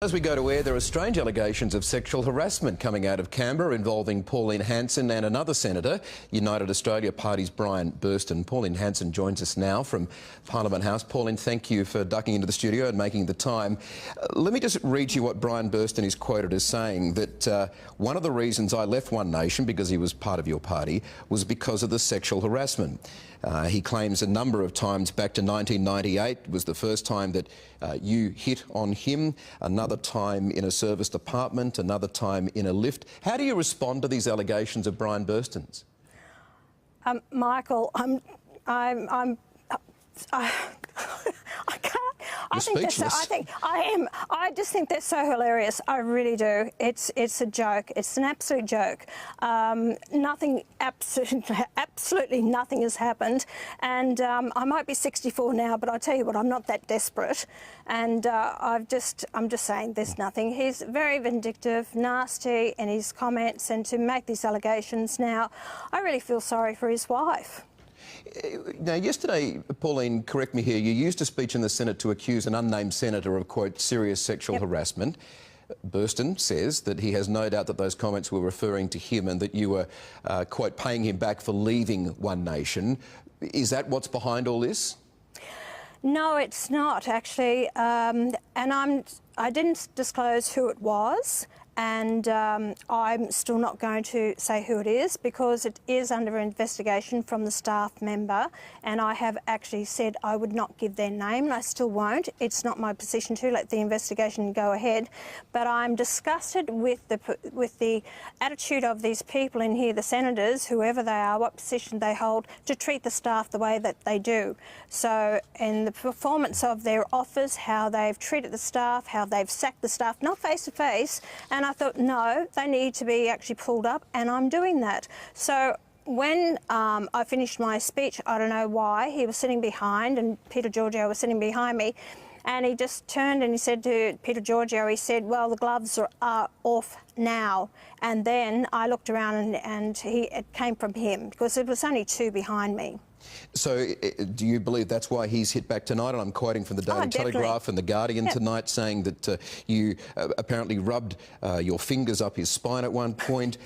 As we go to air, there are strange allegations of sexual harassment coming out of Canberra involving Pauline Hanson and another senator, United Australia Party's Brian Burston. Pauline Hanson joins us now from Parliament House. Pauline, thank you for ducking into the studio and making the time. Let me just read to you what Brian Burston is quoted as saying, that one of the reasons I left One Nation, because he was part of your party, was because of the sexual harassment. He claims a number of times back to 1998 was the first time that you hit on him, another time in a service department, another time in a lift. How do you respond to these allegations of Brian Burston's? Michael, I can't. I just think they're so hilarious. I really do. It's a joke. It's an absolute joke. Absolutely nothing has happened. And I might be 64 now, but I tell you what, I'm not that desperate. And I'm just saying there's nothing. He's very vindictive, nasty in his comments, and to make these allegations now, I really feel sorry for his wife. Now, yesterday, Pauline, correct me here, you used a speech in the Senate to accuse an unnamed senator of, quote, serious sexual harassment. Burston says that he has no doubt that those comments were referring to him and that you were, quote, paying him back for leaving One Nation. Is that what's behind all this? No, it's not, actually. And I didn't disclose who it was. And I'm still not going to say who it is because it is under investigation from the staff member, and I have actually said I would not give their name, and I still won't. It's not my position to let the investigation go ahead, but I'm disgusted with the attitude of these people in here, the senators, whoever they are, what position they hold, to treat the staff the way that they do. So in the performance of their office, how they've treated the staff, how they've sacked the staff, not face to face, and I thought, no, they need to be actually pulled up, and I'm doing that. So when I finished my speech, I don't know why, he was sitting behind, and Peter Giorgio was sitting behind me, and he just turned and he said to Peter Giorgio, he said, well, the gloves are off now. And then I looked around and it came from him, because there was only two behind me. So do you believe that's why he's hit back tonight? And I'm quoting from the Daily Telegraph and the Guardian tonight, saying that you apparently rubbed your fingers up his spine at one point.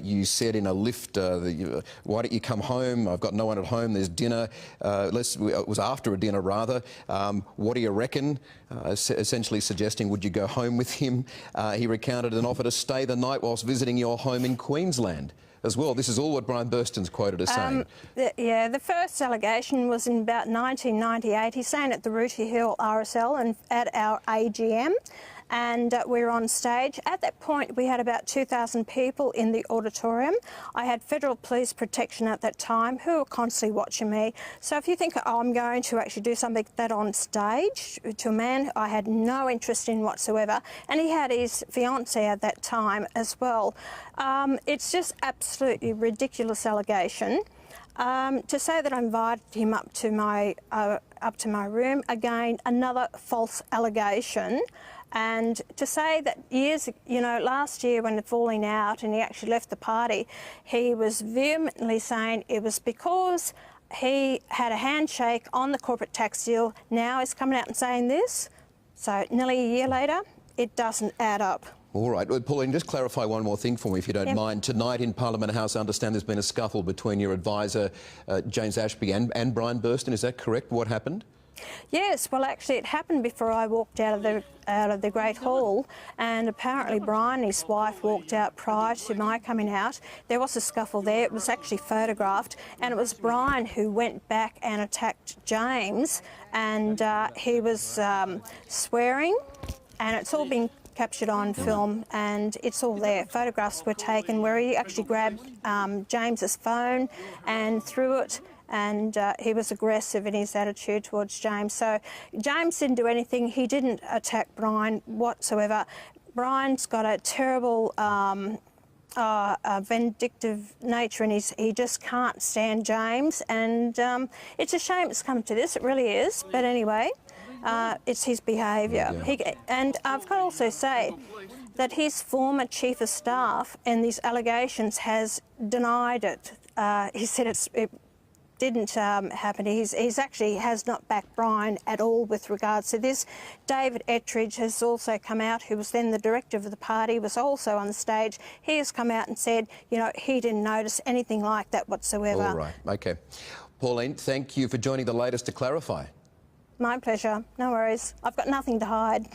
You said in a lift, why don't you come home? I've got no one at home, there's dinner. It was after a dinner, rather. What do you reckon? Essentially suggesting, would you go home with him? He recounted an offer to stay the night whilst visiting your home in Queensland as well. This is all what Brian Burston's quoted as saying. The first allegation was in about 1998. He's saying at the Rooty Hill RSL and at our AGM, and we were on stage. At that point, we had about 2,000 people in the auditorium. I had federal police protection at that time who were constantly watching me. So if you think I'm going to actually do something like that on stage to a man I had no interest in whatsoever, and he had his fiancée at that time as well, it's just absolutely ridiculous allegation. To say that I invited him up to my room, again, another false allegation. And to say that last year when the falling out and he actually left the party, he was vehemently saying it was because he had a handshake on the corporate tax deal. Now he's coming out and saying this. So nearly a year later, it doesn't add up. All right. Well, Pauline, just clarify one more thing for me, if you don't mind. Tonight in Parliament House, I understand there's been a scuffle between your advisor, James Ashby, and Brian Burston. Is that correct? What happened? Yes, well, actually, it happened before I walked out of the Great Hall, and apparently Brian and his wife walked out prior to my coming out. There was a scuffle there. It was actually photographed, and it was Brian who went back and attacked James, and he was swearing, and it's all been captured on film, and it's all there. Photographs were taken where he actually grabbed James's phone and threw it, and he was aggressive in his attitude towards James. So James didn't do anything. He didn't attack Brian whatsoever. Brian's got a terrible vindictive nature, and he just can't stand James, and it's a shame it's come to this, it really is, but anyway, it's his behaviour. And I've got to also say that his former chief of staff and these allegations has denied it. He said didn't happen. He's actually has not backed Brian at all with regards to this. David Ettridge has also come out, who was then the director of the party, was also on the stage. He has come out and said, you know, he didn't notice anything like that whatsoever. All right, OK. Pauline, thank you for joining the latest to clarify. My pleasure. No worries. I've got nothing to hide.